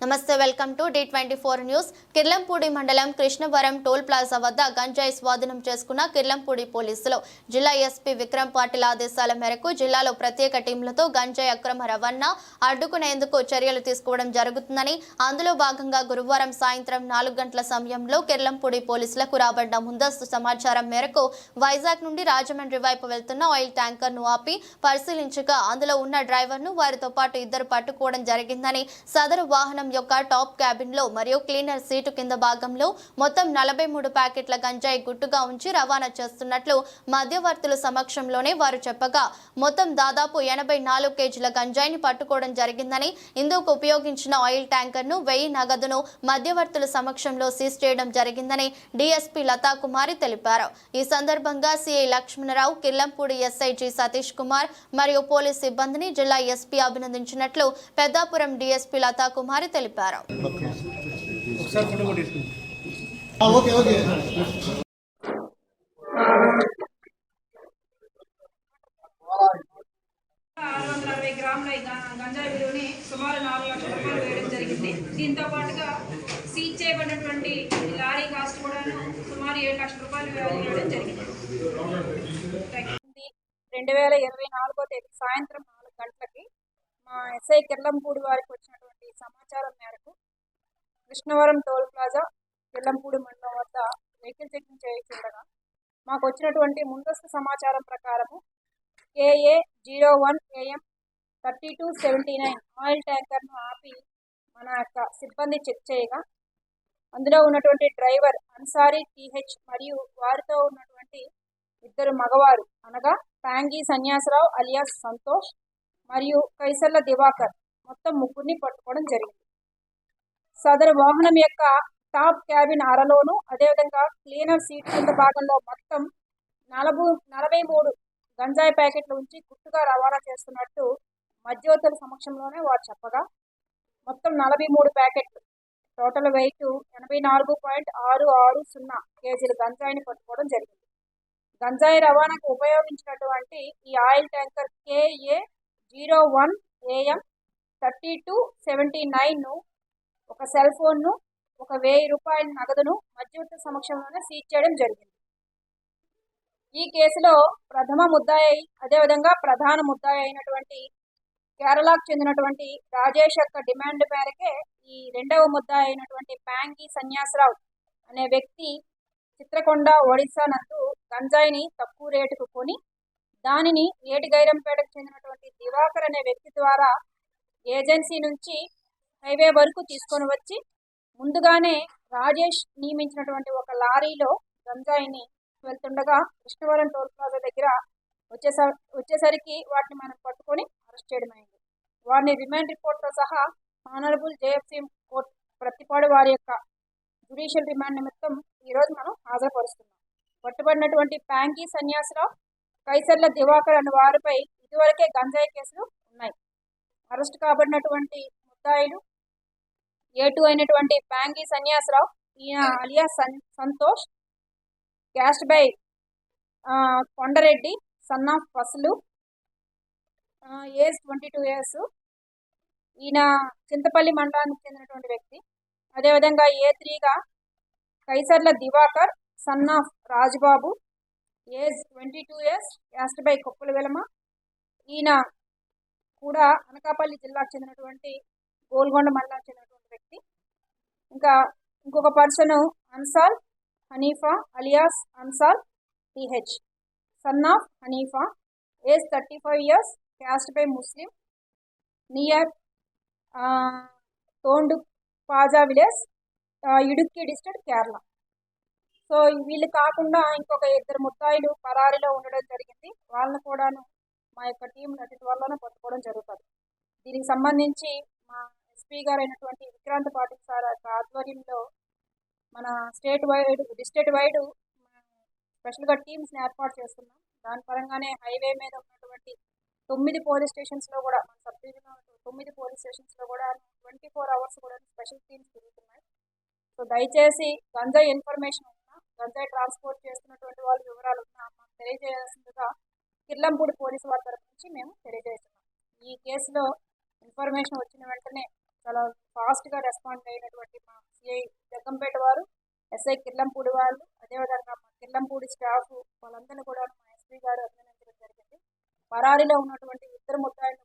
నమస్తే welcome to D24 news. Kirlampudi మండలం Krishnavaram toll plaza వద్ద గంజాయి స్వాధీనం చేసుకున్న కిర్లంపూడి పోలీసులు జిల్లా ఎస్పీ విక్రమ్ పాటిల్ ఆదేశాల మేరకు జిల్లాలో ప్రత్యేక టీంలతో గంజాయి అక్రమ రవాణా అడ్డుకునేందుకు చర్యలు తీసుకోవడం జరుగుతుందని, అందులో భాగంగా గురువారం సాయంత్రం 4 గంటల సమయంలో కిర్లంపూడి పోలీసులకు రాబడ్డ ముందస్తు సమాచారం మేరకు వైజాగ్ నుండి రాజమండ్రి వైపు వెళ్తున్న ఆయిల్ ట్యాంకర్ ను ఆపి పరిశీలించగా అందులో ఉన్న డ్రైవర్ ను వారితో పాటు ఇద్దరు పట్టుకోవడం జరిగిందని, సదరు వాహనం యొక్క టాప్ క్యాబిన్ లో మరియు క్లీనర్ సీటు కింద భాగంలో మొత్తం 43 ప్యాకెట్ల గంజాయి గుట్టుగా ఉంచి రవాణా చేస్తున్నట్లు మధ్యవర్తుల సమక్షంలోనే వారు చెప్పగా మొత్తం దాదాపు 84 కేజీల గంజాయిని పట్టుకోవడం జరిగిందని, ఇందుకు ఉపయోగించిన ఆయిల్ ట్యాంకర్ ను 1000 నగదును మధ్యవర్తుల సమక్షంలో సీజ్ చేయడం జరిగిందని డీఎస్పీ లతా కుమారి తెలిపారు. ఈ సందర్భంగా CI Lakshmanarao, Kirlampudi SI G Satish Kumar మరియు పోలీస్ సిబ్బందిని జిల్లా ఎస్పీ అభినందించినట్లు పెద్దాపురం డీఎస్పీ లతా కుమారి తెలిపారు. గంజాయి విలువని సుమారు 4 లక్షల రూపాయలు వేయడం జరిగింది. దీంతో పాటుగా సీజ్ చేయబడినటువంటి లారీ కాస్ట్ కూడా సుమారు 7 లక్షల రూపాయలు వేయడం జరిగింది. 2024 తేదీ సాయంత్రం 4 గంటలకి మా ఎస్ఐ కిర్లంపూడి వారికి వచ్చినటువంటి సమాచారం మేరకు కృష్ణవరం టోల్ ప్లాజా కిర్లంపూడి మండలం వద్ద వెహికల్ చెకింగ్ చేయించుండగా మాకు వచ్చినటువంటి ముందస్తు సమాచారం ప్రకారము KA 01 AM 3279 ఆయిల్ ట్యాంకర్ను ఆపి మన యొక్క సిబ్బంది చెక్ చేయగా అందులో ఉన్నటువంటి డ్రైవర్ అన్సారీ TH మరియు వారితో ఉన్నటువంటి ఇద్దరు మగవారు అనగా పాంగి సన్యాసరావు అలియాస్ సంతోష్ మరియు కైసర్ల దివాకర్ మొత్తం ముగ్గురిని పట్టుకోవడం జరిగింది. సదరు వాహనం యొక్క టాప్ క్యాబిన్ అరలోను అదేవిధంగా క్లీనర్ సీట్ కింద భాగంలో మొత్తం 43 గంజాయి ప్యాకెట్లు ఉంచి గుట్టుగా రవాణా చేస్తున్నట్టు మధ్యవర్తుల సమక్షంలోనే వారు చెప్పగా మొత్తం 43 ప్యాకెట్లు టోటల్ వెయిట్ 84.660 కేజీల గంజాయిని పట్టుకోవడం జరిగింది. గంజాయి రవాణాకు ఉపయోగించినటువంటి ఈ ఆయిల్ ట్యాంకర్ KA 01 AM 3279ను ఒక సెల్ ఫోన్ను 1000 రూపాయల నగదును మధ్యవర్తి సమక్షంలోనే సీజ్ చేయడం జరిగింది. ఈ కేసులో ప్రథమ ముద్దాయి అదేవిధంగా ప్రధాన ముద్దాయి అయినటువంటి కేరళకు చెందినటువంటి రాజేష్ యొక్క డిమాండ్ మేరకే ఈ రెండవ ముద్దాయి అయినటువంటి పాంగి సన్యాసరావు అనే వ్యక్తి చిత్రకొండ ఒడిశా నందు గంజాయిని తక్కువ రేటుకు కొని దానిని ఏటిగైరంపేటకు చెందినటువంటి దివాకర్ అనే వ్యక్తి ద్వారా ఏజెన్సీ నుంచి హైవే వరకు తీసుకొని వచ్చి ముందుగానే రాజేష్ నియమించినటువంటి ఒక లారీలో గంజాయిని వెళ్తుండగా కృష్ణవరం టోల్ ప్లాజా దగ్గర వచ్చేసరికి వాటిని మనం పట్టుకొని అరెస్ట్ చేయడం అయింది. వారిని రిమాండ్ రిపోర్ట్తో సహా ఆనరబుల్ JFC కోర్టు ప్రతిపాడు వారి యొక్క జ్యుడిషియల్ రిమాండ్ నిమిత్తం ఈరోజు మనం హాజరుపరుస్తున్నాం. పట్టుబడినటువంటి పాంగి సన్యాసరావు, కైసర్ల దివాకర్ అనే వారిపై ఇదివరకే గంజాయి కేసులు ఉన్నాయి. అరెస్ట్ కాబడినటువంటి ముద్దాయిలు A2 అయినటువంటి పాంగి సన్యాసరావు, ఈయన alias Santosh, caste by Kondareddy son of Faslu, age 22 years, ఈయన చింతపల్లి మండలానికి చెందినటువంటి వ్యక్తి. అదేవిధంగా A3గా Kaisarla Diwakar son of Rajababu, age 22 years, caste by Koppula Velama, ఈయన కూడా అనకాపల్లి జిల్లాకు చెందినటువంటి గోల్గొండ మండలానికి చెందినటువంటి వ్యక్తి. ఇంకా ఇంకొక person Ansal Hanifa alias Ansal TH son of Hanifa, age 35 years, caste by Muslim, near తోండు పాజా village, Idukki district, Kerala. So వీళ్ళు కాకుండా ఇంకొక 2 ముద్దాయిలు పరారీలో ఉండడం జరిగింది. వాళ్ళని కూడాను మా యొక్క టీం నటి త్వరలోనే పట్టుకోవడం జరుగుతుంది. దీనికి సంబంధించి మా ఎస్పీ గారు అయినటువంటి విక్రాంత్ పాటిల్ సార్ యొక్క ఆధ్వర్యంలో మన డిస్ట్రిక్ట్ వైడ్ స్పెషల్గా టీమ్స్ని ఏర్పాటు చేస్తున్నాం. దాని పరంగానే హైవే మీద ఉన్నటువంటి 9 పోలీస్ స్టేషన్స్లో కూడా మన సబ్ డివిజన్ 9 పోలీస్ స్టేషన్స్లో కూడా 24 hours కూడా స్పెషల్ టీమ్స్ తిరుగుతున్నాయి. సో దయచేసి గంజాయి ఇన్ఫర్మేషన్ ఉన్నా, గంజాయి ట్రాన్స్పోర్ట్ చేస్తున్నటువంటి వాళ్ళ వివరాలు ఉన్నా మాకు తెలియజేయాల్సిందిగా కిర్లంపూడి పోలీసు వారి తరఫు నుంచి మేము తెలియజేస్తున్నాం. ఈ కేసులో ఇన్ఫర్మేషన్ వచ్చిన వెంటనే చాలా ఫాస్ట్గా రెస్పాండ్ అయినటువంటి మా సిఐ జగ్గంపేట వారు, ఎస్ఐ కిర్లంపూడి వాళ్ళు, అదేవిధంగా మా కిర్లంపూడి స్టాఫ్ వాళ్ళందరినీ కూడా మా ఎస్పీ గారు అభినందించడం జరిగింది. పరారీలో ఉన్నటువంటి ఇద్దరు ముద్దాయిలను